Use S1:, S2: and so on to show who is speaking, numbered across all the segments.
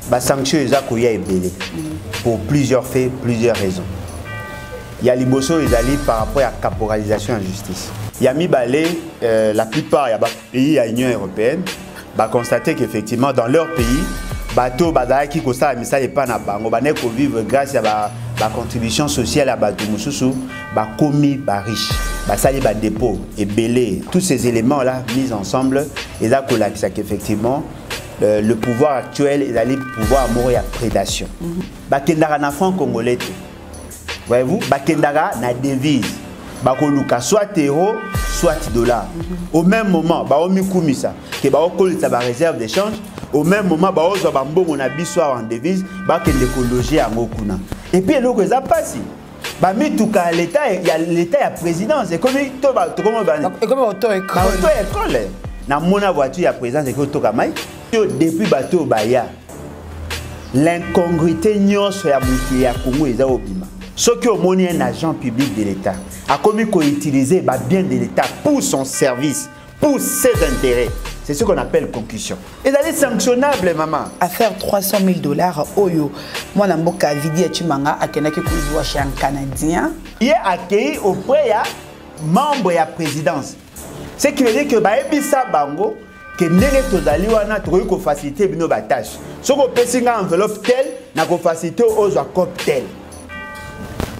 S1: Bah sanction eza koya ebele pour plusieurs faits, plusieurs raisons. Il y a liboso ezali par rapport à la caporalisation en justice. Il y a mibale la plupart ya pays à l'Union européenne ba constater qu'effectivement dans leur pays bateau bazala qui kosa misala et pas na bango ba neko vivre grâce à ba contribution sociale à bateau mususu ba commis ba riche ba sali ba dépôt et belé tous ces éléments là mis ensemble et là qu'effectivement le pouvoir actuel est d'aller pouvoir mourir à prédation. Bakendara na franc congolais. Voyez-vous, bakendara na devise. Bakoluka soit euro, soit dollar. Au même moment, ba omi kumisa que ba okolita ba réserve d'échange. Au même moment, ba ozo ba mbongo na biso en devise, ba kende ko loger à ngokuna. Et puis eloko eza pasi. Ba mituka l'état, il y a l'état ya présidence et comme to ba to comment ba.
S2: Et comme auto
S1: école. Na mona voiture ya présidence et que to kamai. Depuis bateau baya l'incongruité nyonso ya muki ya Congo eza obima. Ce qui au moni un agent public de l'État a commis qu'on utiliser ba bien de l'État pour son service, pour ses intérêts. C'est ce qu'on appelle concussion. Et d'aller sanctionnable, maman.
S2: Affaire $300,000 oyo. Moi na mboka vidi et chimanga akenaki kuziwa chez un Canadien.
S1: Il est accueilli auprès ya membre ya présidence. Ce qui veut dire que ba ebisa bango que ndenge tozali wana tokoki ko faciliter bino ba tâche. Soko pesinga enveloppe tel na ko faciliter aux cocktail.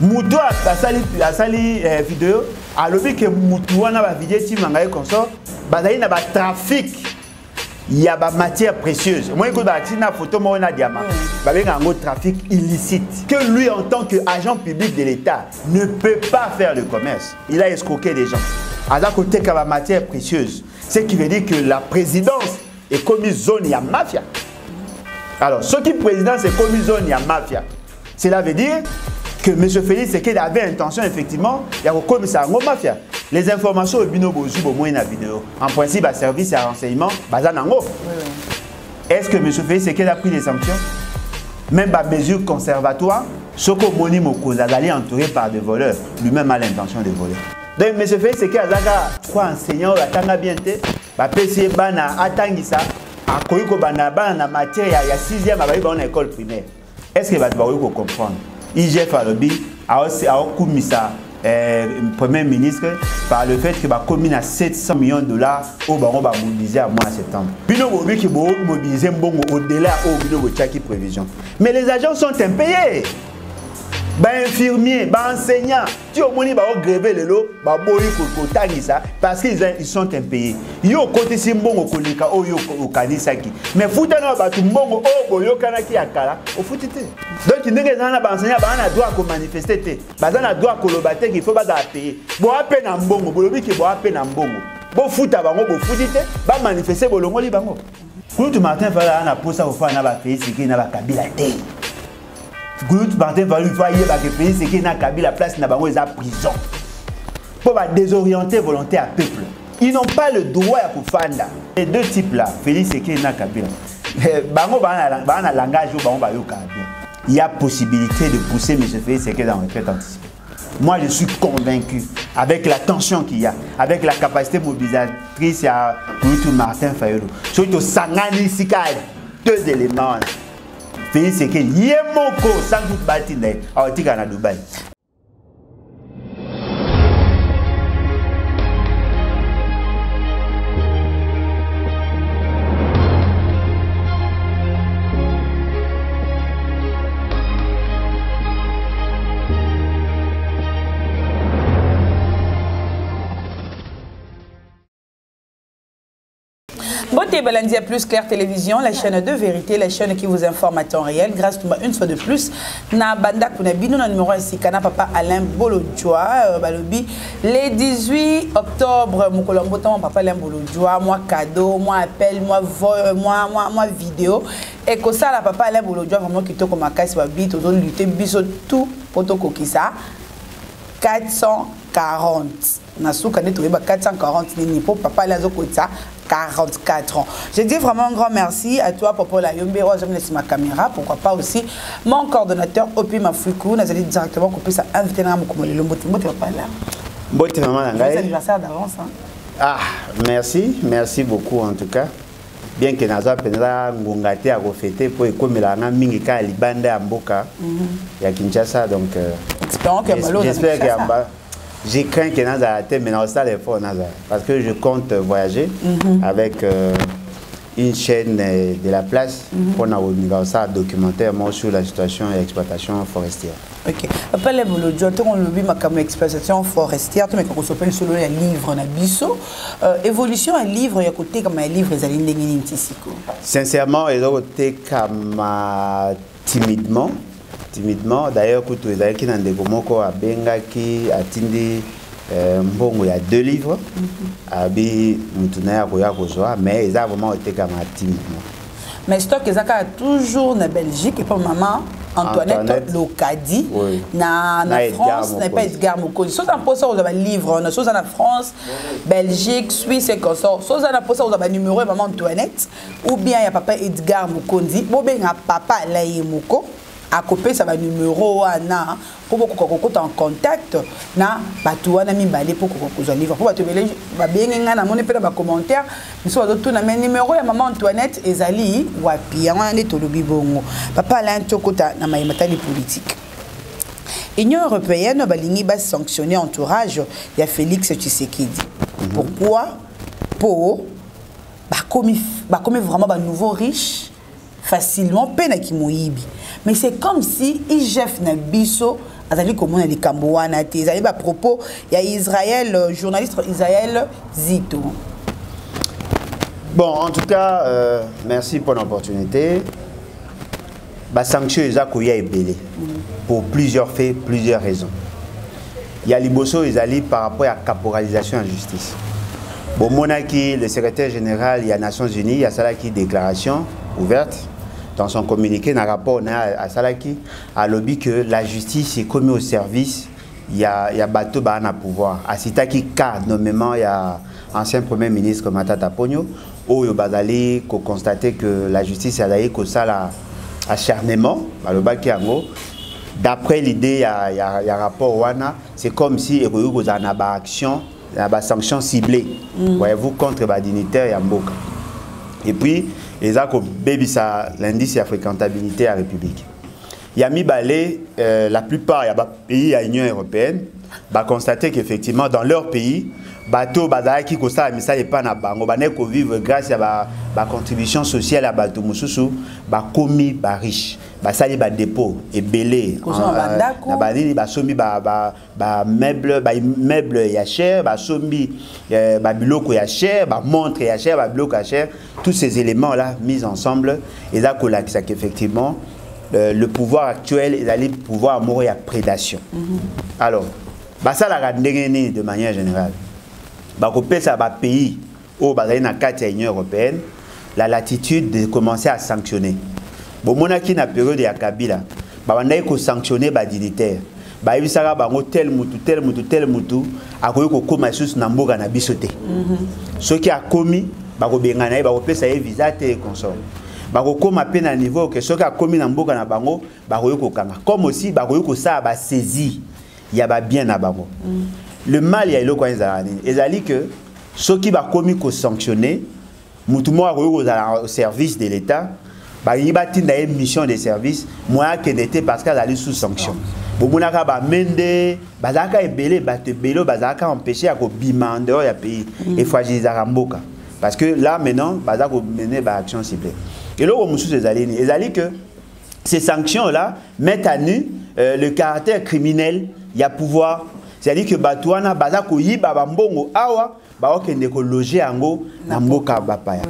S1: Mutu asali vidéo alobi que mutu wana ba vidéo timanga e consort bazali na ba trafic ya ba matière précieuse. Moi ko ba tina photo mo na diamant. Ba benga ngo trafic illicite que lui en tant que agent public de l'État ne peut pas faire le commerce. Il a escroqué des gens. À la côté de la matière précieuse. Ce qui veut dire que la présidence est commise zone ya mafia. Alors, ce qui présidence est commise zone ya mafia, cela veut dire que M. Félix Tshisekedi avait intention, effectivement, il y a commis ça en mafia. Les informations au bino bozu au moins na vidéo. En principe, à service et à renseignement, bazanango. Est-ce que M. Félix Tshisekedi a pris des sanctions? Même par mesure conservatoire, ce que Moni Mokoza est entouré par des voleurs, lui-même a l'intention de voler. Donc, M. Félix Tshisekedi a trois enseignants, il a bien été, il a atangisa, a koyiko bana na matière ya 6e à une école primaire. Est-ce que vous allez comprendre? IGF Alobi a aussi commis ça, Premier ministre, par le fait que va commis à $700 millions au baron va mobiliser à mois de septembre. Bino Bobi qui va mobiliser au-delà au Bino Tchaki prévision. Mais les agents sont impayés. Bah infirmiers, bah enseignants, tu au moins bah gréver le lot, bah boyi ça parce qu'ils sont impayés. Yo côté simbongo kolika o yo okanisaki. Mais foutana ba tumbongo o boyo kanaki akala, o foutite. Donc ndenge zana ba enseignant ba na droit ko manifester te. Ba na droit ko lobate qu'il faut ba payer. Bo ape na mbongo, bo lobi ki bo ape na mbongo. Bo futa bango bo foutite, ba manifester bolongo li bango. Kutu Martin Fala na posa ofa na ba pays siki na ba kabila te. Groupe Martin Fayulu voyez que pays c'est qui n'a qu'à la place n'a pas à prison pour désorienter volonté à peuple. Ils n'ont pas le droit à Koufanda. Les deux types là, Félix et qui n'a qu'à bango bana langage ou bango bayo kabila. Il y a possibilité de pousser M. Félix et qui dans retraite anticipée. Moi je suis convaincu avec la tension qu'il y a, avec la capacité mobilisatrice à Groupe Martin Fayulu. Surtout Sangani Sika deux éléments. Félix Tshisekedi yemoko sans doute batine a tika na Dubaï.
S2: Beauté Balandia Plus Claire Télévision, la chaîne de vérité, la chaîne qui vous informe à temps réel. Grâce une fois de plus, na banda kuna bino na numéro ici kana papa Alain Bolodjoa balobi le 18 octobre mon colombo papa Alain Bolodjoa moi cadeau, moi appel, moi vidéo et que ça la papa Alain Bolodjoa vraiment qui to comme makasi ba bit to lutter biso tout poto kokisa 440 na souka ne toyeba 440 ni pour papa Alain Kotsa 44 ans. Je dis vraiment un grand merci à toi, Papa La Yombe. Je vais laisser ma caméra. Pourquoi pas aussi mon coordonnateur, Opi Mafuku. Nous allons directement couper ça. Inviter à mon papa là.
S1: Bon anniversaire
S2: d'avance.
S1: Ah, merci. Merci beaucoup en tout cas. bien que naza penza ngongate a refêter pour ekomela nga mingi ka libanda ya mboka ya Kinshasa donc j'espère que j'ai craint que naza la tête mais na ça l'effort naza parce que je compte voyager avec une chaîne de la place pour nous ça documentaire sur la situation et l'exploitation forestière.
S2: Ok. Après les boulots, on lobby ma comme exploitation forestière, tu me qu'on s'appelle solo un livre na biso. Évolution un livre ya côté comme un livre ezali ndenge nini tisiko. Sincèrement,
S1: ils ont côté comme timidement d'ailleurs kutu ezali ki na ndeko moko abenga ki atindi mbongo il y a 2 livres abi mutuna ya kozwa mais ils ont vraiment été comme timidement.
S2: Mais stock ezaka toujours na Belgique et pas maman Antoinette Locadi na France n'est pas Edgar Mokondi. So ça pose ça aux livres, on a chose en France, Belgique, Suisse et consort. So ça pose ça aux numéro maman Antoinette ou bien il y a papa Edgar Mokondi, ou bien papa Laye Moko. À copier ça va numéro ana pour beaucoup en contact na batu wana mibale pour que livre pour te belé ba benga na mon epela ba commentaire mais so d'autres na numéro ya maman Antoinette ezali wapi wana ne tolobi bongo papa Alain Tokota na mayimatali politique. Union européenne balingi ba sanctionner entourage ya Félix Tshisekedi. Pourquoi? Pour ba commis vraiment ba nouveau riche facilement pena ki moyibi. Mais c'est comme si IGF Nabiso azali komona likambo wana te ezali ba propos ya Israël journaliste Israël Zito.
S1: Bon, en tout cas merci pour l'opportunité. Ba sanction ezakoya ebele pour plusieurs faits, plusieurs raisons. Il y a liboso ezali par rapport à caporalisation en justice. Bon monaki le secrétaire général il y a Nations Unies, il y a ça là qui déclaration ouverte dans son communiqué, dans le rapport à Salaki, à lobby que la justice est commise au service, il y a bateau à pouvoir. À Sitaki Ka, nommément, il y a ancien premier ministre Matata Pogno, où il a constaté que la justice a d'ailleurs ça l'acharnement, d'après l'idée, il y a un rapport Wana, c'est comme si il y a une action, une sanction ciblée, voyez-vous, contre les dignitaires et Mboka. Et puis, les l'indice de fréquentabilité à la République. Il y a mis balé, la plupart des pays à l'Union européenne, constater qu'effectivement, dans leur pays, bateau qui constate mais ça n'est pas na bango baneko vivre grâce à la contribution sociale à bateau mususu commis riche sali dépôt et belé na banini sombi meuble ya cher sombi biloko ya cher montre ya cher biloko ya cher, tous ces éléments là mis ensemble et là qu'effectivement le pouvoir actuel est allé pouvoir mourir à prédation. Alors ça la de manière générale. Ba pays où na l'Union européenne la latitude de commencer à sanctionner. Bon monaki na période ya Kabila, bandai ko sanctionner ba dignitaire. Ba ebisaka bango tel mutu akoyi ko koma sous na mboka na bisote. Ceux qui a commis ba ko bengana ba ko pesa visa te consort. Ba ko koma pe na niveau que ceux qui a commis na mboka na bango ba ko ko kanga. Comme aussi ba ko ça ba saisi ya ba bien na bango. Le mal, il y a le que ceux qui va commis que sanctionner, mutumo au service de l'État, il y a une mission de service, moi qui n'était parce qu'elle allait sous sanction. Bomunaka ba mende, bazaka ebele, batebelo, bazaka empêcher à ko bimande ya pays et fragiliser Ramboka. Parce que là maintenant, bazaka mener ba action ciblée. Et là au musu ezali que ces sanctions là mettent à nu le caractère criminel, il y a pouvoir. C'est-à-dire que Batouana, Bazako Yiba, Bambongo, Awa, Baokende ko loger ango, Namboka Bapaya.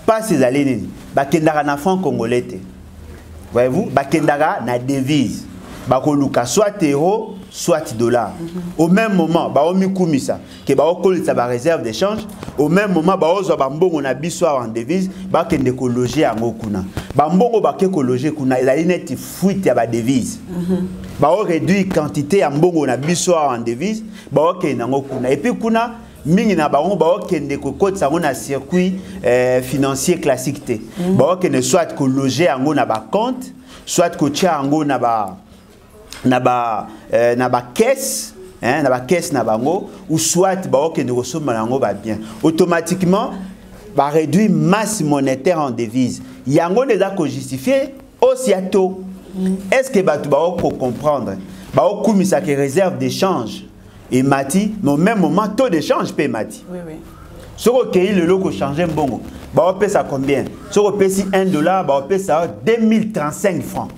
S1: Pas ces années, Bakendara na franc congolais. Voyez-vous, Bakendara na devise. Bakoluka soit euro, soit dollar. Au même moment, Baomi Koumisa, que Baokol sa réserve d'échange, au même moment, Baozo Bambongo na bisoir en devise, Bakende ko loger ango kuna. Bambongo Baké ko loger kuna, il a une fuite à ba devise. Bao réduit quantité à mbongo na bisoir en devise, bao kenango kuna. Et puis kuna mingi na bao kende ko kote sango na circuit financier classique te. Bao kende soit ko loger ango na ba compte, soit ko tia ango na ba caisse, na ba caisse na bango, ou soit bao kende ko soma nango ba bien. Automatiquement va réduire masse monétaire en devise. Il y a un déjà justifié aussi à tôt. Est-ce que tu vas comprendre? Tu vas réserve d'échange. Et Mati, mais au même moment, taux d'échange paye Mati.
S2: Oui, oui.
S1: Si vous avez le logo changé, vous paye ça combien? Si vous payez $1, vous payez ça 2035 francs.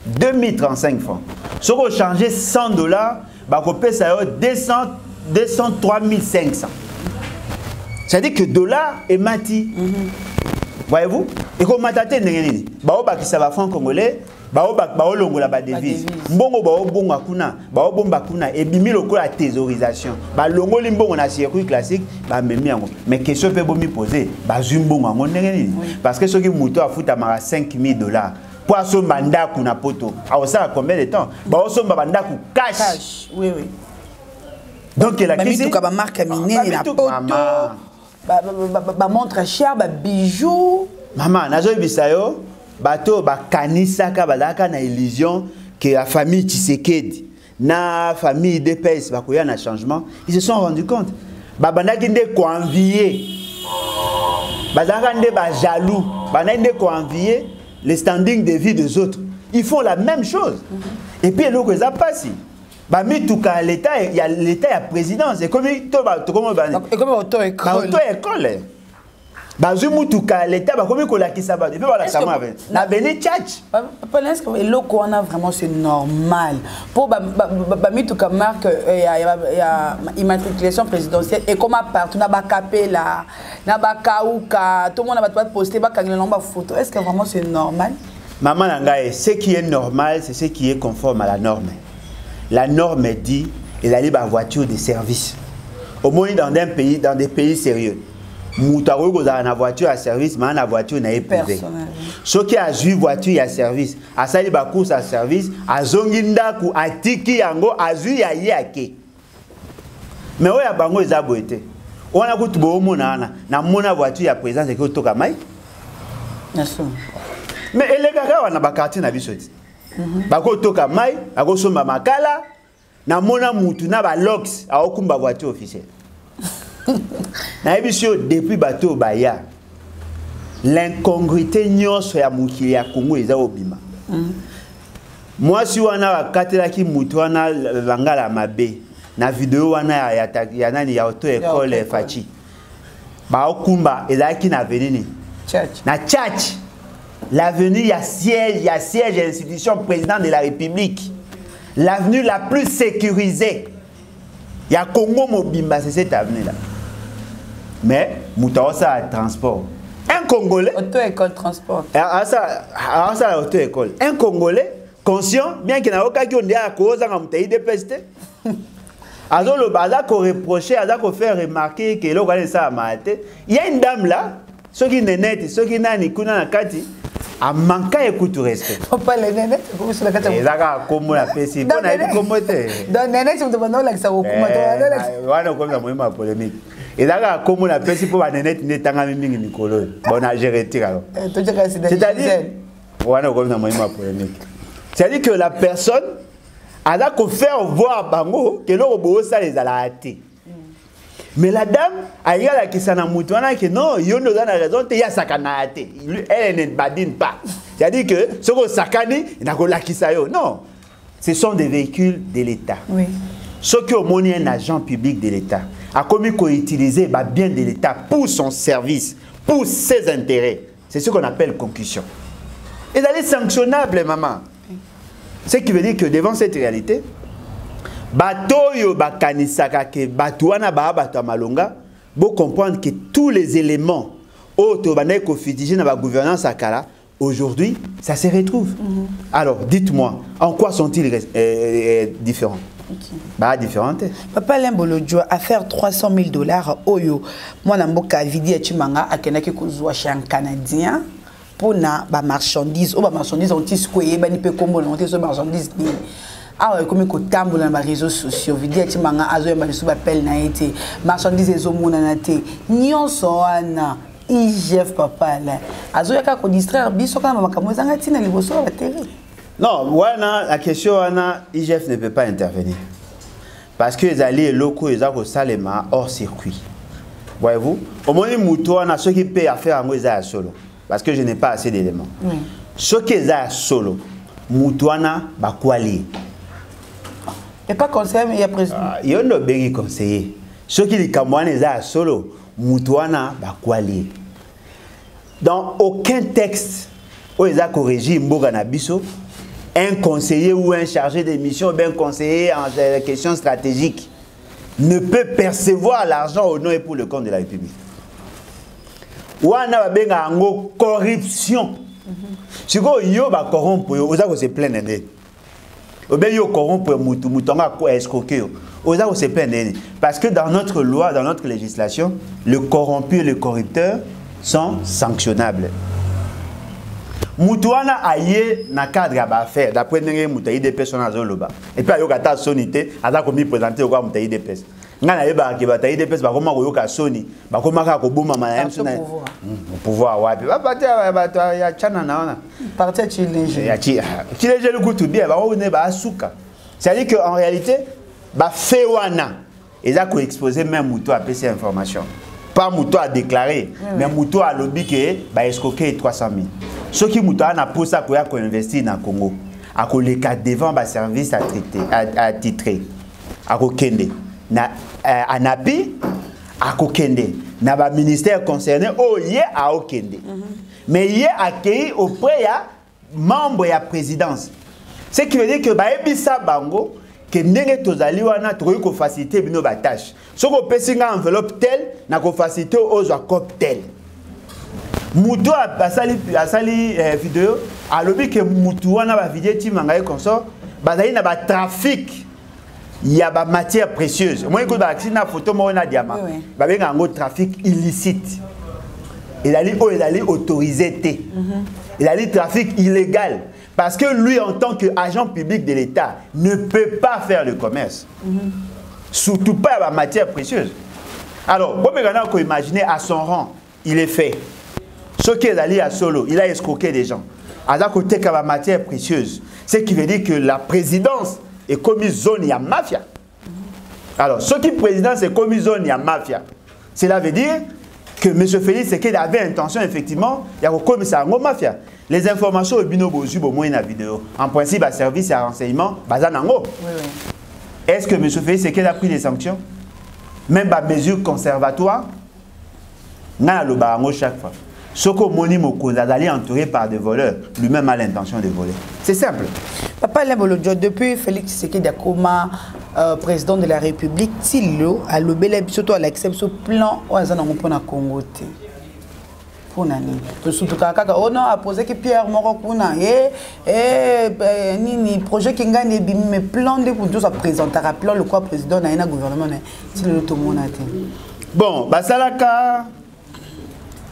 S1: 2035 francs. Si vous changez $100, vous payez ça 203 500. C'est-à-dire que dollar est Mati. Voyez-vous? Et comme Mataté n'est pas qui ça va franc congolais. Longola ba devise mbongo bonga kuna bomba kuna et bimi lokola la thésaurisation ba longoli mbongo na circuit classique ba memi yango mais question peut bomi poser ba zumbongo ngo ndenge parce que ceux qui muto afuta mara $5,000 pour so manda kuna poto a ça combien de temps ba so banda ku cash
S2: oui oui
S1: donc la
S2: question tout ka ba marque minene na poto ba montre cher ba bijoux
S1: maman nazo bisayo bato bakanisaka balaka na illusion que la famille Tshisekedi na famille DPS bakoya na changement, ils se sont rendus compte babandaki nde ko envier bazaka nde ba jaloux banande ko envier le standing de vie des autres. Ils font la même chose. Et puis le ça passe ba mituka l'état il y a l'état ya présidence et comme auto école Bazumutuka l'état ba komi ko la kisaba depuis voilà ça m'a na beni tchatch
S2: papa est-ce que le corona vraiment c'est normal pour ba mituka marque il y a immatriculation présidentielle et comment partout na ba kapela na ba kauka tout le monde va poster ba kangela nomba photo est-ce que vraiment c'est normal?
S1: Maman nangaye, ce qui est normal c'est ce qui est conforme à la norme. La norme dit il a ba voiture de service au moins dans des pays sérieux. Moutaro goza na voiture à service, mais na voiture na éprivé. Ce qui a vu voiture à service, a sali ba course à service, a zonginda ku atiki yango azu ya yake. Mais oya bango eza boete. On a kutu bo mona na mona voiture ya présence que toka mai. Mais les gars wana ba quartier na bisoti. Ba ko toka mai, ako somba makala na mona mutu na ba locks a okumba voiture officielle. Depuis bateau baya l'incongruité nyonso ya mukili ya Congo eza obima. Moi si wana bakatela ki mutu wana bangala mabe na video wana ya nani ya auto école Fachi ba okumba ezaki na venini na church l'avenue ya siège institution président de la République, l'avenue la plus sécurisée ya Congo mobimba, c'est cette avenue là. Mais Moutao ça a transport. Un Congolais.
S2: Auto-école transport.
S1: Ça auto-école. Un Congolais conscient, bien qu'il n'a aucun qui on dit à cause d'un moutaï de peste. Alors le bazar qu'on reprochait, qu'on fait remarquer que l'on ça a maté. Il y a une dame là, ceux qui n'est net, ceux qui n'ont ni kuna na kati, a manqué écoute respect.
S2: Faut pas les nénettes, comment sur la kati.
S1: Et là comment la peste, on a dit comment t'es.
S2: Dans nénettes, on te demande là que ça au kuma.
S1: Voilà comme ça moi polémique. Et là, comme on a fait pour la nénette, n'est pas un mingi Nicolo. Bon, j'ai retiré alors. C'est-à-dire, voilà comme ça, moi, c'est-à-dire que la personne a qu'à faire voir Bango que l'on ça les a raté. Mais la dame, elle y a la qui s'en a mouton, que non, il y a une raison, il y a ça qui a raté. Elle ne badine pas. C'est-à-dire que ce qu'on s'acane, il n'a pas la qui ça. Non, ce sont des véhicules de l'État.
S2: Oui.
S1: Ce qui est un agent public de l'État a commis qu'on utilise bien de l'État pour son service, pour ses intérêts. C'est ce qu'on appelle concussion. Et elle est sanctionnable, maman. Ce qui veut dire que devant cette réalité, Batoyo Bakanisaka ke Batouana Bahabato Malonga, vous comprendre que tous les éléments autobané confidigés dans la gouvernance à Kala, aujourd'hui, ça se retrouve. Alors, dites-moi, en quoi sont-ils différents?
S2: Okay.
S1: Bah différente.
S2: Papa Lembolo Joa a faire $300,000 oyo. Moi namboka vidi etimanga akenaki kozwa chez un Canadien pour na ba marchandise o ba marchandise on tisqué ba ni pe kombo na on tes marchandise ni. Ah comme ko tambola na ba réseaux sociaux vidi etimanga azo yamba biso ba appel na été marchandise ezomona na te. Nyonso wana IGF papa là. Azo yaka ko distraire biso kana makambo zanga tina liboso ba télé.
S1: Non, la question IGF ne peut pas intervenir. Parce que les alliés locaux, ils ont salema hors circuit. Voyez-vous, au moins on a ceux qui paient affaire en à solo parce que je n'ai pas assez d'éléments. Ceux qui sont solo, Moutouana bakwali.
S2: Et pas conseiller, mais il y a président.
S1: Il y a un béni conseiller. Ceux qui disent que à solo, Moutouana bakwali. Dans aucun texte où ils ont corrigé Mboganabiso, un conseiller ou un chargé de mission, un conseiller en questions stratégiques ne peut percevoir l'argent au nom et pour le compte de la République. Ou on a une corruption. Si vous avez corrompu, vous avez se plaindre. Vous avez corrompu, vous avez escroqué. Vous avez se plaindre. Parce que dans notre loi, dans notre législation, le corrompu et le corrupteur sont sanctionnables. Moutouana aye na cadre à faire d'après nous moutaï des personnes à Zoloba et puis ayo kata sonité aza komi présenter au moutaï des personnes ngana yeba ke bataï des personnes ba koma ko yoka soni ba koma ka ko boma ma yam sona pouvoir wapi ba bata ya chana naona
S2: parti chilenge
S1: ya chilenge le kutu bien ba on ba asuka c'est à dire que en réalité ba fewana eza ko exposer même moutou à PC information pas moutou à déclarer mais moutou à lobby que ba escroquer 300 000. Ceux qui ont posé pour investir dans le Congo, les cas devant le service à titrer, à Kende, à Napi, à Kende, dans le ministère concerné, à Kende. Mais il y a accueilli auprès de membres de la présidence. Ce qui veut dire que Baebisa Bango, que n'engé tozali wana troye ko faciliter bino ba tâche. Ce qu'on peut signer enveloppe telle, na ko faciliter aux accords tel. Moutou a sali vidéo a lobby que Moutou wana ba vidéo ti mangaye consort bazali na ba trafic il y a ba matière précieuse moi ko ba na photo mo na diamant ba benga ngo trafic illicite il allait autorisé té il allait trafic illégal parce que lui en tant qu'agent public de l'État ne peut pas faire le commerce surtout pas ba matière précieuse. Alors vous pouvez imaginer à son rang il est fait. Ce qui est allé à solo, il a escroqué des gens. À côté de la matière précieuse, ce qui veut dire que la présidence est commise zone à mafia. Alors, ce qui est présidence est commise zone à mafia, cela veut dire que M. Félix Tshisekedi avait intention, effectivement, il y a commis ça en mafia. Les informations au bino bozu au moins dans la vidéo. En principe, à service et à renseignement, bazanango. Est-ce que M. Félix Tshisekedi a pris des sanctions? Même par mesure conservatoire, n'a le barango chaque fois. Soko Moni Mokonza d'aller entouré par des voleurs, lui-même a l'intention de voler. C'est simple.
S2: Papa Lembolodjo, depuis Félix Tshisekedi Akoma, président de la République, Tilo a lobé surtout à l'exception plan au Azanango pour na Congo. Pour nani. Surtout kaka on a posé que Pierre Moro kuna ni projet qui gagne mais plan de pour ça présenter plan le quoi président na gouvernement Tilo tout monde a été.
S1: Bon, basalaka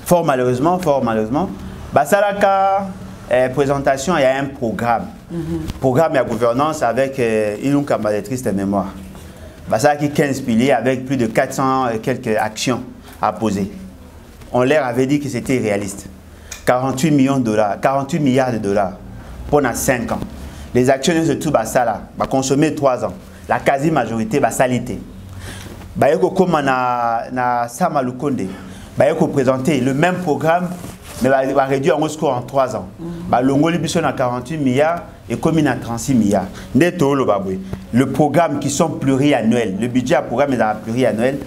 S1: fort malheureusement, Basalaka, présentation, il y a un programme. Programme de gouvernance avec une candidatrice de mémoire. Basalaka 15 piliers avec plus de 400 et quelques actions à poser. On leur avait dit que c'était réaliste. 48 millions de dollars, 48 milliards de dollars pendant 5 ans. Les actionnaires de tout Basala va consommer 3 ans. La quasi-majorité va salité. Bayeko comme na Samalukonde. Il faut présenter le même programme, mais il va réduire en score en 3 ans. L'Ongoli Bisson a 48 milliards et commune à 36 milliards. Le programme qui sont pluriannuels, le budget à programme est pluriannuel,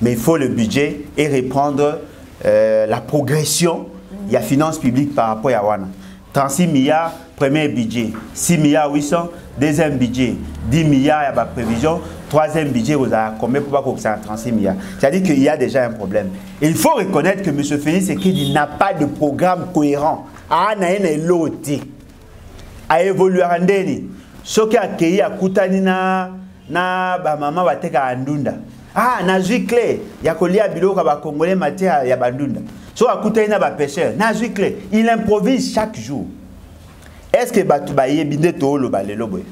S1: mais il faut le budget et reprendre la progression. Il y a finances publiques par rapport à Wana. 36 milliards, premier budget. 6 milliards 800, deuxième budget. 10 milliards, il y a ma prévision. Troisième budget, vous avez combien pour pas que ça 36 milliards. C'est-à-dire qu'il y a déjà un problème. Et il faut reconnaître que M. Félix Tshisekedi n'a pas de programme cohérent. Ah, a évolué en Ndeni. Ce qui a accueilli à Koutanina, na maman va te andunda. Ah, na clé. Il y a collé à Bilo Kaba Congolais matière ya bandunda. So à Koutanina ba pêcheur, na clé. Il improvise chaque jour. Est-ce que Batoubaye binde to lo balelo boy?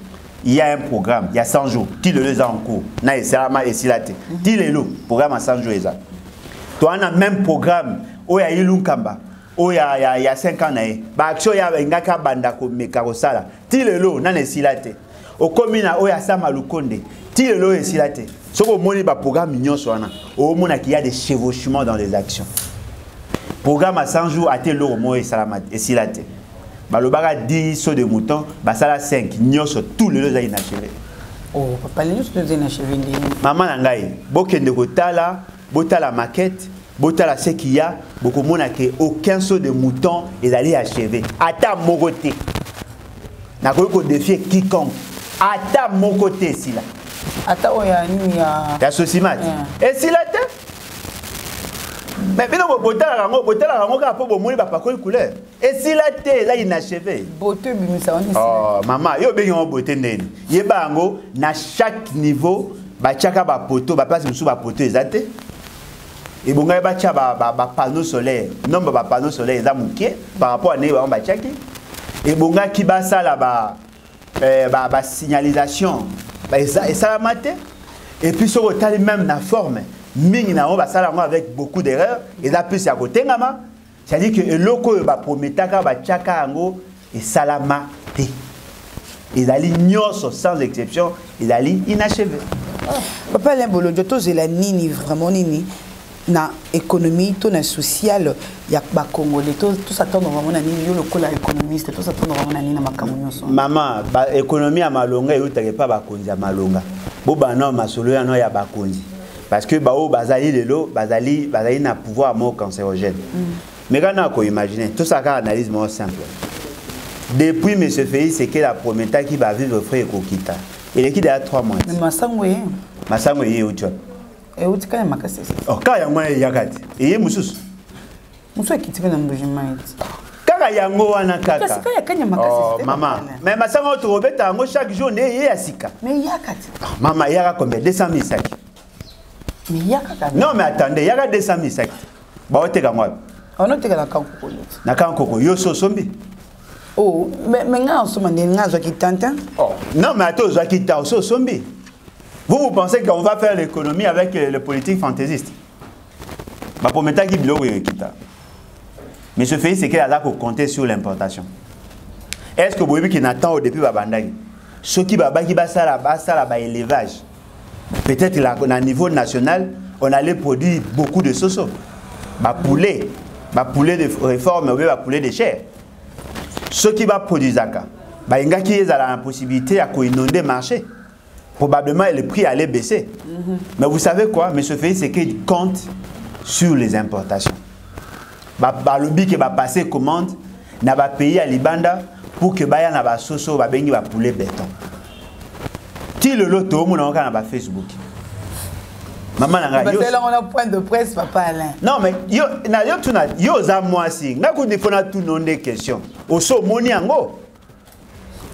S1: Il y a un programme, il y a 100 jours. Qui le les a en cours? Na esalama esilate. Qui le programme à 100 jours eza. Tu as un même programme où il y a Ilunkamba. Où il y a 5 ans ba action ya ngaka banda ko mekarosala. Ti le lo na esilate. Au commune où il y a Samalukonde. Ti le lo esilate. Ce qu'on moni ba programme mignon soana. Au moins qu'il y a des chevauchements dans les actions. Programme à 100 jours à tel au moins et salamat et silate. Ba le baga 10 sauts de mouton, ba sala 5 nyos tous les deux inachevé.
S2: Oh papa les nyos deux inachevé.
S1: Maman nangai, bokende kotala, botala maquette, botala ce qu'il y a, beaucoup mona que aucun saut de mouton est allé achever. Ata mon côté. Na ko défier quiconque. Ata mon côté si là.
S2: Ata oya ni ya
S1: sosimat. Et si là mais bino botala rango ka po bomoni ba pakoli couleur. Et si là là inachevé.
S2: Beauté bimisa oni.
S1: Oh maman, yo bengi on beauté ndeni. Yeba ngo na chaque niveau ba tchaka ba poto, ba place musu ba poto ezate. Et bon ga ba tcha ba panneau solaire. Non ba panneau solaire za mukie par rapport à ne ba tchaki. Et bon ga ki ba sala ba signalisation. Et ça la maté. Et puis sur le tali même na forme. Mingi na on va ça avec beaucoup d'erreurs et là plus à côté ngama c'est-à-dire que le loco va prometaka ba tchaka ngo et salama té et dali nyos sans exception et dali inachevé.
S2: Papa Limbolo joto zela nini vraiment nini na économie to na social ya ba congolais tout s'attendre vraiment na nini yo lokola économiste tout s'attendre vraiment na nini na makambo nyonso. Maman
S1: ba économie ya malonga yo take pas ba konzi ya malonga bo ba non masolo ya no ya ba konzi. Parce que bao bazali lelo bazali na pouvoir mort cancérogène. Mais quand on imagine tout ça quand analyse moins simple. Depuis M. Félix c'est que la prometa qui va vivre frère kokita. Il est qui déjà 3 mois.
S2: Mais Masangwe.
S1: Masangwe est où tu?
S2: Et où tu quand makasi.
S1: Oh quand ya mwana yakati. Et mususu.
S2: Mususu kitime na mbujima.
S1: Kaka yango wana kaka.
S2: Kasi kaya kanya makasi.
S1: Oh maman. Mais Masangwe to robeta ngo chaque jour ne yasika.
S2: Mais yakati.
S1: Maman yaka combien 200 000 sacs.
S2: Mais yaka.
S1: Non mais attendez, yaka 200 000 sacs. Ba oteka ngwa.
S2: On a teka na kankoko.
S1: Na kankoko yo so sombi.
S2: Oh, mais nga on se mande nga zo kitanta.
S1: Oh, non mais attends, zo kitanta so sombi. Vous pensez qu'on va faire l'économie avec les politiques fantaisistes? Bah pour mettre qui bloque kita. Mais ce fait c'est qu'elle a là pour compter sur l'importation. Est-ce que vous voyez qu'il attend au début babandai? Ce qui va ça élevage. Peut-être là au niveau national, on allait produire beaucoup de soso. Bah poulet de réforme, ou bah poulet de chair. Ce qui va produire Zaka, bah il y a qui est la possibilité à inonder le marché. Probablement le prix allait baisser. Mais vous savez quoi, M. Félix, c'est qu'il compte sur les importations. Bah le but qui va passer commande, n'a pas payé à Libanda pour que Bayan n'a pas soso, bah bengi va poulet béton. Ti le lot tout le monde a Facebook. Maman n'a pas.
S2: Parce que là on a point de presse, papa Alain.
S1: Non mais yo za moi si. Na ko defona tout non des questions. Au so moni ango.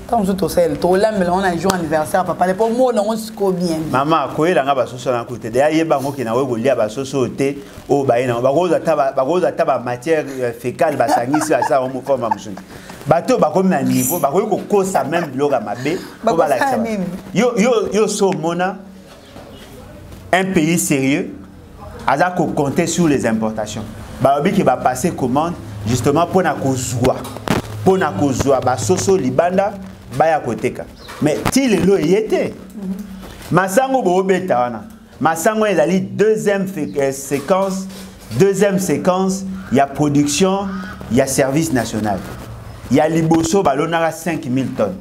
S2: Quand je t'osel, to là mais on a jour anniversaire papa les pour moi on se bien.
S1: Maman ko yela nga ba soso na côté. D'ailleurs yeba ngo ki na we ko lia ba soso te o ba ina ba goza taba matière fécale ba sangisi ça on mo forme musungi. Bato ba comme na niveau ba ko kosa même bloga mabe ko ba la ça. Yo so mona un pays sérieux a compter sur les importations. Baobi qui va passer commande justement pour na kozwa. Pour na kozwa ba soso libanda baya koteka. Mais ti le lo yete. Masango bo beta wana. Masango ezali deuxième séquence, il y a production, il y a service national. Il y a liboso balonara 5000 tonnes.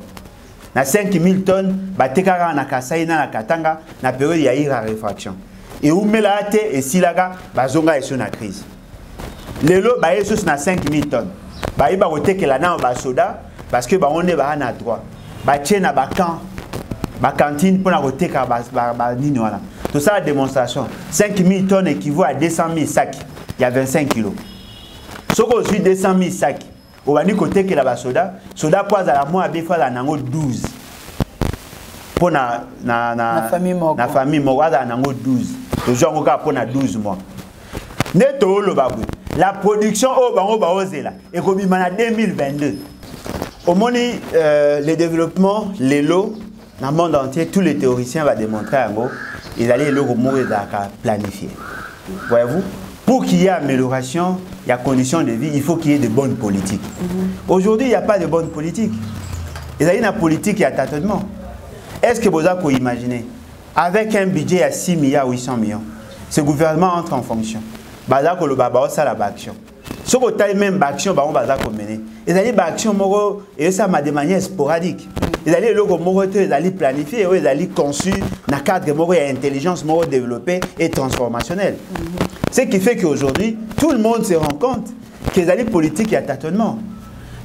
S1: Na 5000 tonnes, batekara na kasai na katanga na période il y a eu la réfraction. Et où melate et silaga bazonga et sur la crise. Les lots ba yesus na 5000 tonnes. Ba iba oteke la na ba soda parce que ba on est ba na droit. Ba tchena ba camp, ba cantine pour na oteka ba nini wana. Tout ça la démonstration. 5000 tonnes équivaut à 200 000 sacs. Il y a 25 kilos. Soko aussi 200 000 sacs. Au bani côté que la soda poise à la mois à fois la nango 12 pour na famille mo na nango 12 toujours on pour na 12 mois neto lo babu la production au bango ba ozela et comme en 2022 au moni les développements les lots dans le monde entier tous les théoriciens va démontrer en gros ils allaient le mourir d'aka planifier voyez-vous. Pour qu'il y ait amélioration, il y a conditions de vie, il faut qu'il y ait de bonnes politiques. Aujourd'hui, il n'y a pas de bonnes politiques. Il y a une politique qui a tâtonnement. Est-ce que vous avez imaginé avec un budget à 6 milliards 800 millions. Ce gouvernement entre en fonction. Baza ko lo baba ça la action. Ce que taille même action ba on baza ko mener. Et allez action moko et ça m'a de manière sporadique. Et allez le moko ils allez planifier, ils allez conçu na cadre moko et intelligence moko développée et transformationnelle. Ce qui fait qu'aujourd'hui tout le monde se rend compte que les alliés politiques y a tâtonnement.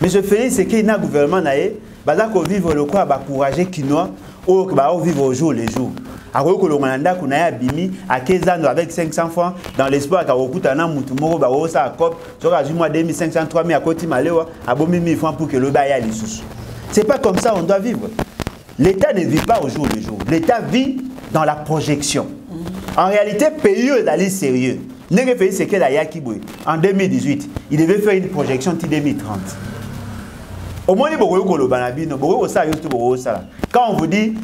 S1: Mais je fais c'est qu'il y a un gouvernement naé baza ko vivre le quoi ba courager quinoa ou ba vivre au jour les jours. Alors que l'Ouganda a bimi à 15 ans avec 500 francs dans l'espoir qu'à Okutana Moutumoro ba osa cop sur à mois 2500 3000 à côté malewa à 1000 francs pour que le bail aille sous. C'est pas comme ça on doit vivre. L'État ne vit pas au jour le jour. L'État vit dans la projection. En réalité, pays est sérieux. N'est pays c'est que la Yakiboué en 2018, il devait faire une projection de 2030. Au moins quand on vous dit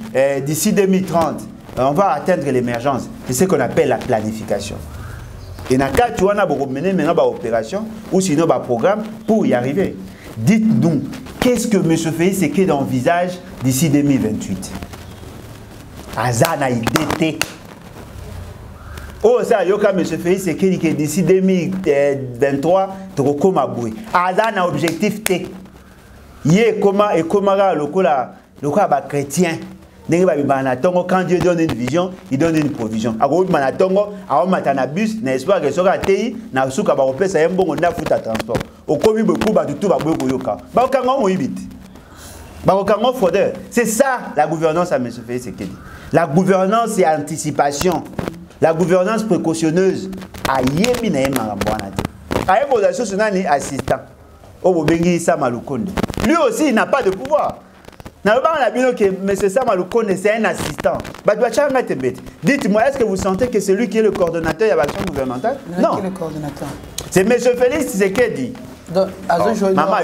S1: d'ici 2030 on va atteindre l'émergence, c'est ce qu'on appelle la planification. Et dans le cas où on a mené maintenant une opération ou sinon un programme pour y arriver. Dites-nous, qu'est-ce que M. Félix Tshisekedi envisage d'ici 2028? Azana idée. Oh, ça, yoka M. Félix Tshisekedi que d'ici 2023, tu vas boué. Azana objectif T. Yé comment et comment le cas chrétien. Quand Dieu donne une vision, il donne une provision. Alors, il bus, n'espoir que sera TI, n'a souka ba opesa yembo na futa transport. Au komi beaucoup ba tout ba boyo yoka. Ba okango moibit. Ba okango fraudeur. C'est ça la gouvernance à M. Félix Tshisekedi. La gouvernance c'est anticipation. La gouvernance précautionneuse a yemi na yemangambwana te. A yembo da soso nani assistant. Obo bengi Sama Lukonde. Lui aussi il n'a pas de pouvoir. M. Sama Lukonde, c'est un assistant. Dites-moi, est-ce que vous sentez que c'est lui qui est le coordonnateur de l'action gouvernementale? Non. Qui est le coordonnateur? C'est M. Félix Tshisekedi. Maman,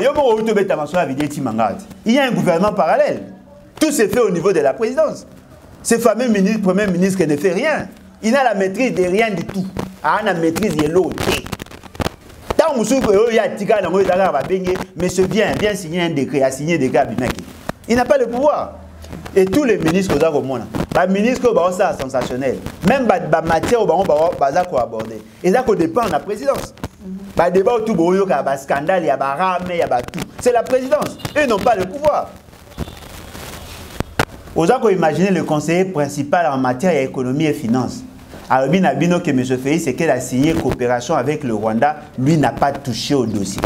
S1: il y a un gouvernement parallèle. Tout se fait au niveau de la présidence. Ce fameux ministre, premier ministre qui ne fait rien. Il n'a la maîtrise de rien du tout. Il a la maîtrise de l'autre. Tant que monsieur vient signer un décret, a signé des décret. Il n'a pas le pouvoir. Et tous les ministres au monde, les ministres sont sensationnels. Même les matières au aborder. Et ça dépend de la présidence. Les débats autour de il scandale, il y a rame, il y a tout. C'est la présidence. Eux n'ont pas le pouvoir. Vous avez imaginé le conseiller principal en matière d'économie et finances. Alors, que M. Félix Tshisekedi a signé coopération avec le Rwanda, lui n'a pas touché au dossier.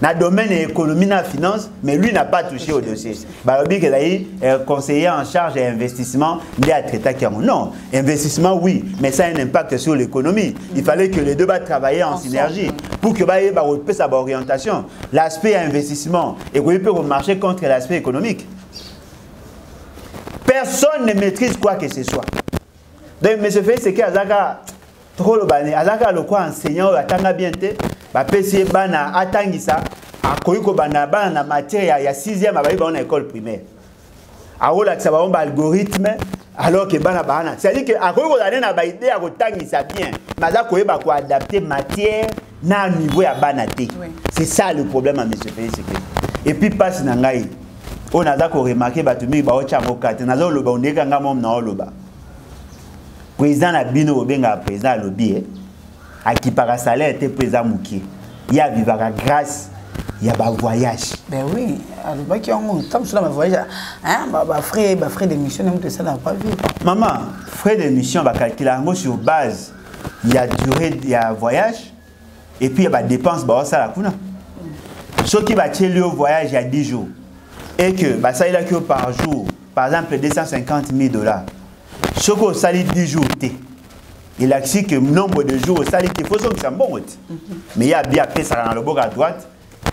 S1: Dans le domaine de l'économie et de la finance, mais lui n'a pas touché au dossier. Il a conseiller en charge d'investissement, non, investissement oui, mais ça a un impact sur l'économie. Il fallait que les deux travaillent en synergie pour que sa orientation. L'aspect investissement et qu'on peut marcher contre l'aspect économique. Personne ne maîtrise quoi que ce soit. Donc, M. Félix Tshisekedi trop le bané, azaka le quoi enseignant atanga bien te, ba PC bana atangisa, akoyiko bana bana matière ya 6e abayi ba na école primaire. Aola que ça va on algorithme alors que bana bana. C'est-à-dire que akoyiko dane na ba idée akotangisa bien, maza koyeba ko adapter matière na niveau ya bana te. C'est ça le problème à M. Félix Tshisekedi. Et puis passe na ngai. On a d'accord remarqué batumi ba ochango kate, nazo loba ondeka ngamo na oloba. Président Nabino Obenga président lobby à qui par salaire était président Mouki. Il y a vivra grâce, il y a un voyage. Ben oui, alors qui ont tant sur le voyage, hein, frais de mission même ça n'a pas vu. Maman, frais de mission va calculer sur base. Il y a durée, il y a voyage et puis il y a dépenses bah ça la kuna. Ce qui va tirer le voyage il y a 10 jours et que bah ça il a que par jour, par exemple 250 000 $. Ce qu'on salit 10 jours, il a dit que le nombre de jours, salit, il faut que ça bon. Mais il y a bien fait ça dans le bord à droite,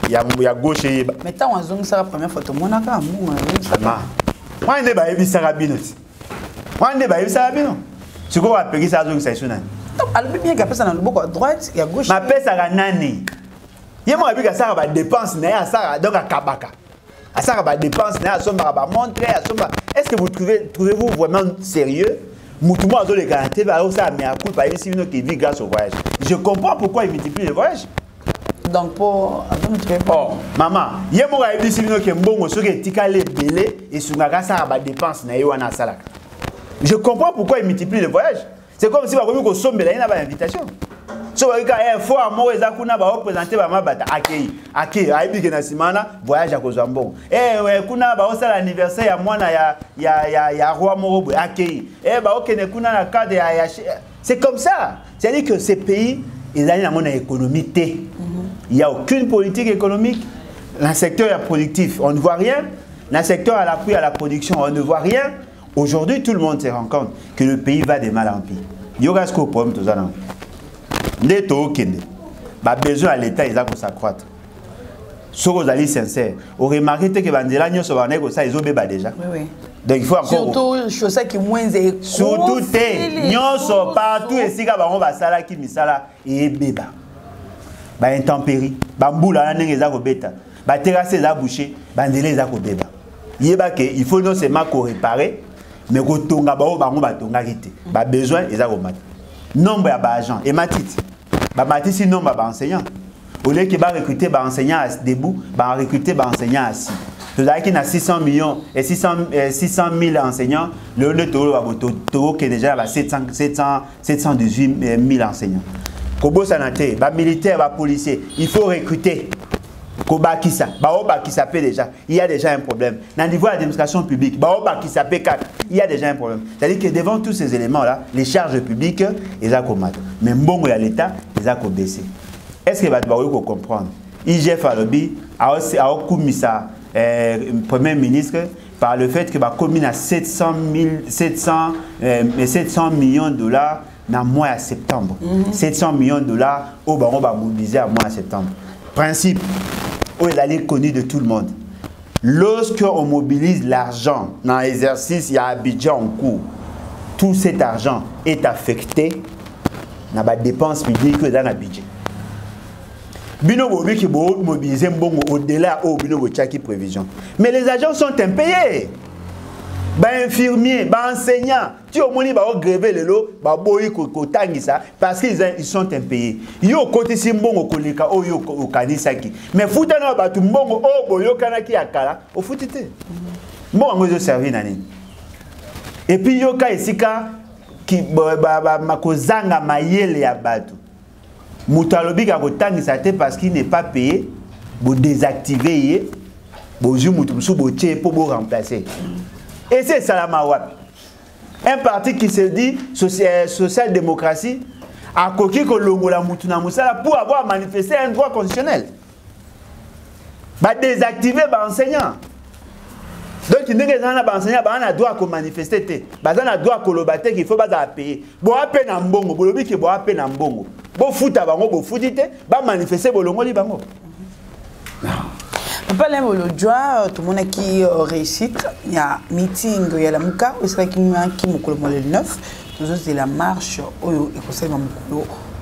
S1: il y a gauche et bas. Mais tant on a la première photo, moi, on n'est pas vu ça rabino. Moi, on n'est pas vu ça rabino. Ce qu'on a payé ça, c'est ça. Alors, bien qu'il y a ça dans le bord à droite, il y a gauche. Ma paix, ça va nani. Il y a moi qui a ça va dépense, donc à Kabaka. À ça va dépense, est-ce que vous trouvez-vous vraiment sérieux? Moutouma a les garanties, ça mais à coup par ici qui vit grâce au voyage. Je comprends pourquoi il multiplie les voyages. Donc pour maman, il y a moi qui est bon, ce qui est tika les délais et sur la ça va dépense na yoana salak. Je comprends pourquoi ils multiplient les voyages. C'est comme si vous avez une invitation. Si vous avez un fois à moi, vous avez présenté voyage à Kozambon. L'anniversaire, c'est comme ça. C'est-à-dire que ces pays, ils ont une économie. Il n'y a aucune politique économique. Dans le secteur productif, on ne voit rien. Dans le secteur à l'appui à la production, on ne voit rien. Aujourd'hui, tout le monde se rend compte que le pays va de mal en pire. Il y aura ce problème tout ça. Les besoin à l'État, ils ont s'accroître. Si vous allez sincère, vous remarquez que ils ont déjà. Oui. Donc il faut encore.
S2: Surtout, chose qui est moins économique.
S1: Surtout, nous partout ici, on va s'ala qui misala et bébé. Intempérie, boula n'engage à bêta, terrasse à boucher, bandélé à bébé. Il faut non seulement réparer, mais que tonga bao ba tonga rite. Besoin ils ont nombre d'agents et matite. Matite si nombre d'enseignants. Au lieu que va recruter des enseignants debout, va recruter des enseignants assis. Tout à qu'il y a 600 millions et 600 000 enseignants, le taux qui est déjà à 718 000 enseignants. Kobo sanate, ba militaire, ba policier, il faut recruter. Koba qui ça, paie déjà. Il y a déjà un problème. Dans le niveau de l'administration publique, qui s'appelle 4, il y a déjà un problème. C'est-à-dire que devant tous ces éléments-là, les charges publiques, ils ont combattu. Mais bon, il y a l'État, ils ont baissé. Est-ce que vous pouvez comprendre? IGF a lobby, a commis ça, Premier ministre, par le fait que la commune a 700 millions de dollars dans le mois de septembre. 700 millions de dollars, on va mobiliser à mois de septembre. Principe, il est connu de tout le monde. Lorsqu'on mobilise l'argent dans l'exercice, il y a un budget en cours. Tout cet argent est affecté dans la dépense publique dans le budget. Bino bobi qui mobiliser au-delà au bino bochaki prévision. Mais les agents sont impayés. Infirmiers, enseignants, tu au moni gréver le lot, boyi ko tangisa parce qu'ils sont impayés. Yo côté simbongo kolika o yo o kanisaki. Mais futa na batu mbongo o boyo kanaki akala, o futite. Mbongo zo servi nani. Et puis yo ka esika ki makozanga mayele ya batu. Moutalobi ka kotangisa te parce qu'il n'est pas payé, bo désactiver, bo ju mutumsu bo tché pour bo remplacer. Et c'est Salama Wapi. Un parti qui se dit social-démocratie a coquille que l'ongola mutuna musala pour avoir manifesté un droit constitutionnel. Bah désactiver les enseignants. Donc il n'y a pas d'enseignants, il a droit à manifester. Il a droit à l'obaté qu'il faut pas payer. Bon à peine en bongo, bon lobby qui bon à peine en bongo. Bon foot à bango, bon footité, bah manifester bon longo li bango.
S2: Papa Lembolodjoa, tout le monde qui réussit, il y a un meeting, il y a la Mouka, il y a qui le 9, c'est la marche,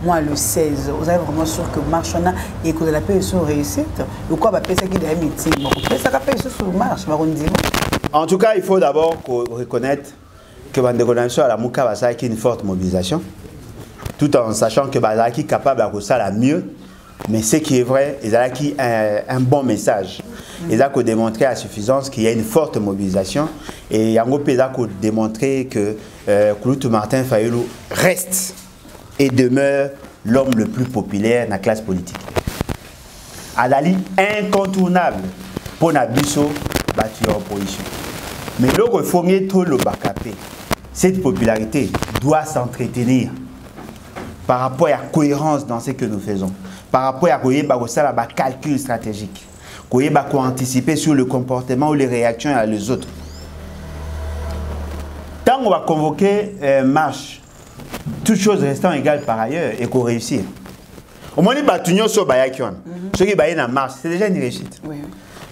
S2: moi le 16, vous avez vraiment sûr que marche on a et que la paix sur réussite. Le quoi va payer ça qui est un meeting, ça va payer sur marche,
S1: en tout cas, il faut d'abord reconnaître que Bandeko à la Mouka va ça qui une forte mobilisation, tout en sachant que Bazaki est capable de faire la mieux. Mais ce qui est vrai, il y a un bon message. Il a démontré à suffisance qu'il y a une forte mobilisation. Et il y a démontré que Kouloutou Martin Fayulu reste et demeure l'homme le plus populaire dans la classe politique. Adali incontournable pour Nabiso battu en opposition. Mais le réformier tout le bakapé, cette popularité doit s'entretenir par rapport à la cohérence dans ce que nous faisons. Par rapport à calcul stratégique, anticiper sur le comportement ou les réactions des autres. Tant qu'on va convoquer marche, toutes choses restant égales par ailleurs et qu'on réussir. Au moins, ceux qui baillent dans marche, c'est déjà une réussite. Oui.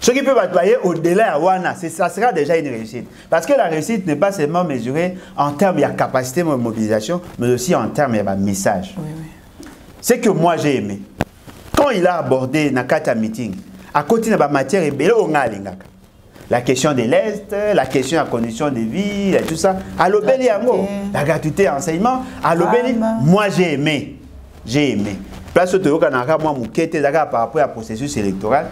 S1: Ceux qui peuvent bailler au-delà, ça sera déjà une réussite. Parce que la réussite n'est pas seulement mesurée en termes de capacité de mobilisation, mais aussi en termes de message. Oui, oui. C'est que moi j'ai aimé. Quand il a abordé Nakata Meeting, à côté de la matière, la question de l'Est, la question de la condition de vie, et tout ça, à l'obéli la gratuité enseignement, à l'obéli, moi j'ai aimé. J'ai aimé. Place au Toyo Kanaka, moi, par rapport au processus électoral,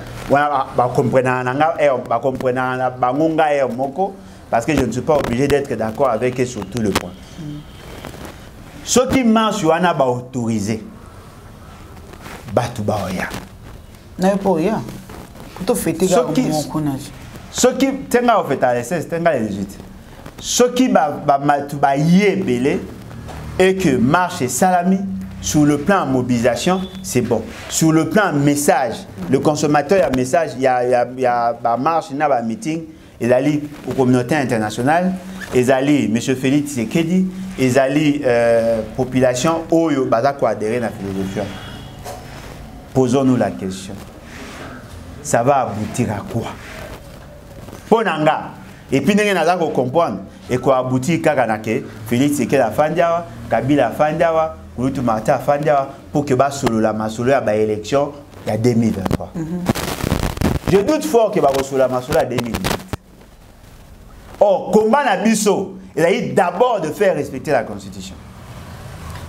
S1: parce que je ne suis pas obligé d'être d'accord avec eux sur tout le point. Ceux qui marchent sur un ba autorisé, batu baoya.
S2: Non pas ya. Pour fêter
S1: ceux qui tenga au fait à l'essence, tenga les 18. Ceux qui ba yébélé et que marche et salami sur le plan mobilisation, c'est bon. Sur le plan message, le consommateur il y a message, il y a marche, il y a meeting, ils allaient aux communautés internationales, ils allaient M. Félix Tshisekedi, ils allaient population oyo bazako adhérer à la philosophie. Posons-nous la question. Ça va aboutir à quoi? Ponanga. Et puis nous allons comprendre et quoi aboutir à Félix Tshisekedi a Fandiawa, Kabila a Fandiawa, Kouloutou Martin a Fandiawa pour que solo la masolo à l'élection il y a 2023. Je doute fort que solo la masolo à 2018. Or, combat na biso, il a eu d'abord de faire respecter la Constitution.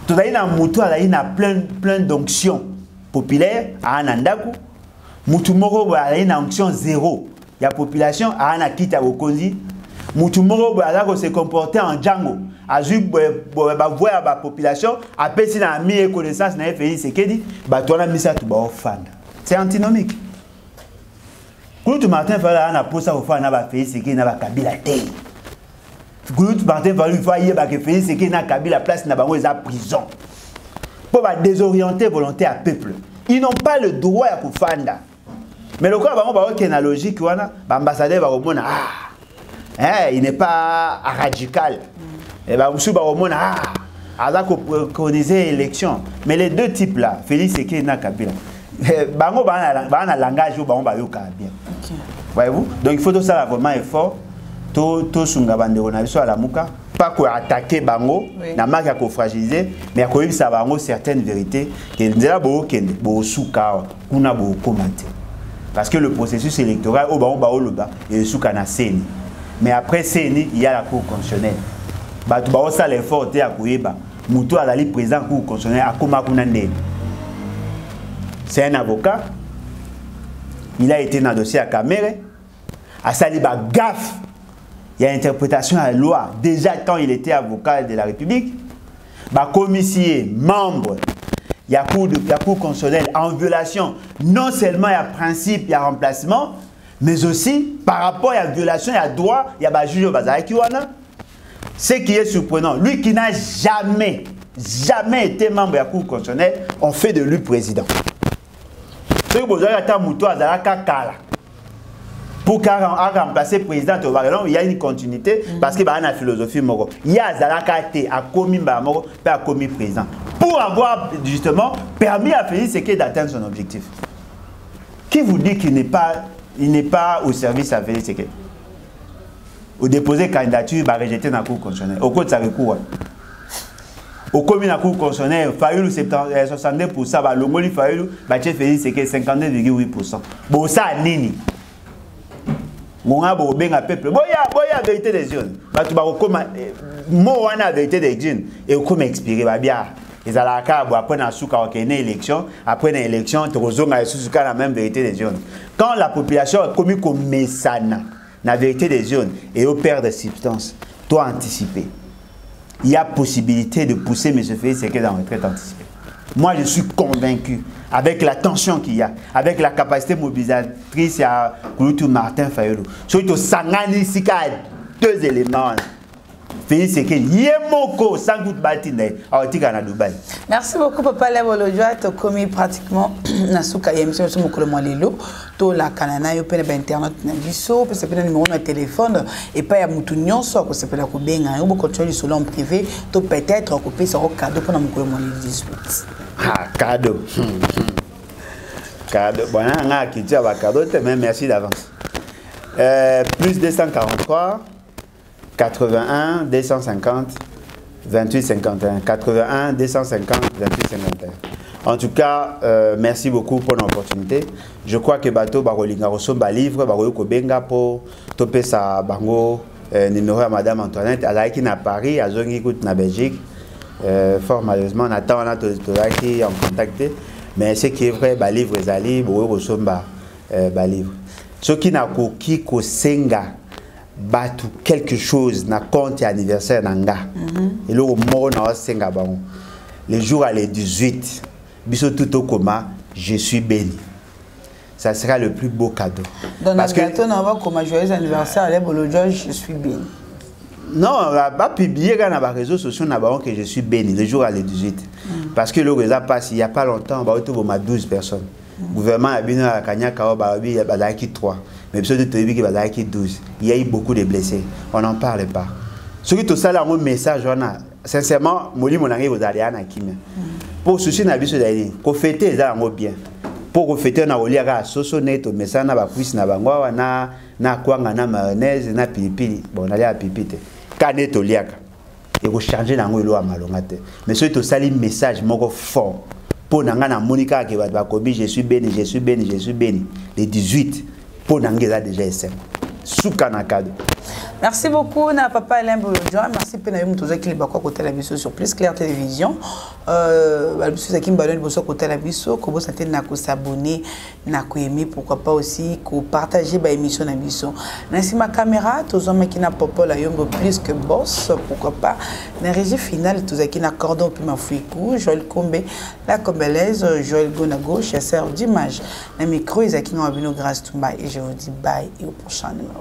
S1: Tout à l'heure, il y a plein d'onctions populaires à Anandaku. Moutoumoro a une onction zéro. Il y a population à Anakita Okonzi. Moutoumoro a se comporter en Django. A vu voir la population, a pété dans la meilleure connaissance, n'a fait ce qu'il dit, on a mis ça tout bas au fan. C'est antinomique. Kouloutou Martin fallait na posa au fan na fait ce qu'il n'a pas Kabila té. Kouloutou Martin fallait faire ce qu'il n'a Kabila place na bango la prison. Pour désorienter volonté à peuple. Ils n'ont pas le droit à kufanda. Mais le cas bango qui est logique wana, ambassadeur va remona il n'est pas radical. Et bah monsieur va remona a coloniser l'élection. Mais les deux types là, Félix Tshisekedi na Kabila. Bango ba langage ou bango ba yoka bien. Voyez-vous? Donc il faut tout ça vraiment effort. To sunga bandeko na biso ala muka pas quoi attaquer bango na marque à fragiliser mais à quoi ça bango certaines vérités que nzela bo kende bo suka kuna bo commenter parce que le processus électoral au bango ba oloba et suka na seni mais après seni il y a la cour constitutionnelle ba tu ba ça l'effort te akoyeba muto ala li président cour constitutionnelle akoma kuna ndé. C'est un avocat, il a été dans le dossier à Caméré, à Saliba gaffe. Il y a interprétation à la loi. Déjà, quand il était avocat de la République, commissaire, membre, il y a cour constitutionnelle en violation. Non seulement il y a principe, il y a remplacement, mais aussi par rapport à la violation, il y a droit, il y a juge au bazar. Ce qui est surprenant, lui qui n'a jamais été membre de la cour constitutionnelle, on fait de lui président. Ce que vous avez à Moutou à Kala. Pour remplacer le président, il y a une continuité parce qu'il y a une philosophie. Il y a Zalakate à commis Moro, à commis président. Pour avoir justement permis à Félix Tshisekedi d'atteindre son objectif. Qui vous dit qu'il n'est pas au service à Félix Tshisekedi? Ou déposer candidature, il va rejeter dans la cour constitutionnelle. Au cours de sa recours. Au commun la cour constitutionnelle, Fayoulou 62%, le Moli Fayoulou, Félix Tshisekedi 52,8%. Bon, ça, Nini. Monga bo benga peuple boya vérité des jeunes batu ba kokoma mo wana vérité des jeunes et comme expirer ba bien ezalaka bo après na suka okene élection après na élection tozonga suka la même vérité des jeunes quand la population a commis comme mesana na vérité des jeunes et au père de substance toi anticiper il y a possibilité de pousser M. Félix Tshisekedi dans la retraite anticipée. Moi je suis convaincu avec la tension qu'il y a, avec la capacité mobilisatrice à Kouloutou Martin Fayoulou. Surtout, Sangani Sika a deux éléments. Félix Tshisekedi, Yemoko, sans doute Batine, à Dubaï.
S2: Merci beaucoup, Papa Levolodjoa. Tu as commis pratiquement Nasuka Yemso, Mokolo Mwalelo, to la Kanana, yo pene internet na biso, parce que numéro de téléphone et pas ya mutunyon so ko se pela ko benga, yo ko contrôle sur l'homme privé, to peut-être ko pesa ko cadeau pour Mokolo Mwalelo 18.
S1: Ah, cadeau. Cadeau. Bon, on a qui dit cadeau, mais merci d'avance. Plus 243 81 250 28 51 81 250 28 51. En tout cas, merci beaucoup pour l'opportunité. Je crois que bateau barolinga reçoit livre baroyo ko benga pour topé sa bango numéro à Madame Antoinette à qui na Paris à zongi écoute na Belgique. Fort malheureusement on attend on a qui en contacté mais ce qui est vrai ba livre ezali boyo reçoit ba livre. Ce qui n'a ko senga batu quelque chose na compte anniversaire nanga et le mot na senga bango le jour à le 18 biso tout au coma je suis béni. Ça sera le plus beau cadeau.
S2: Dans parce que on va comme joyeux anniversaire les bolodjo je suis béni.
S1: Non, on va pas publier dans les réseaux sociaux que je suis béni le jour à le 18 parce que le résultat passe il y a pas longtemps on va autour de 12 personnes. Gouvernement a bien à Kanyaka il y a 3 mais besoin de te dire qu'il y a 12. Il y a eu beaucoup de blessés. On n'en parle pas. Ce qui tout ça là un message on a sincèrement moli mon arrive aux aliens qui pour souci na biso d'aller ko fêter ça en bien. Pour fêter na oliaga soso net mais ça na ba cuisse na bangwa na kwanga na mayonnaise na pilipili bon aller à pipite kanet oliaga et ko changer na ngolo amalonga te mais ce tout ça li message moko fort pour nanga na monika ke ba kobi je suis béni je suis béni je suis béni les 18 pour nanga déjà SM souka na cadeau.
S2: Merci beaucoup na papa Alain Bolodjoa, merci Penaïm Moutouzaki qui est côté la biso sur Plus Clair Télévision. Biso Zaki Mbalon boso côté la biso, ko santé na ko s'abonner, na ko aimer, pourquoi pas aussi ko partager ba émission na biso. Na si ma caméra, tous hommes qui na popo la yombo plus que boss, pourquoi pas. Na régie finale Touzaki na cordon puis ma fouikou, Joël Kombe, la Combelaise, Joël Gonago, chasseur d'images. Na micro Zaki Ngabino grâce Tumba et je vous dis bye et au prochain numéro.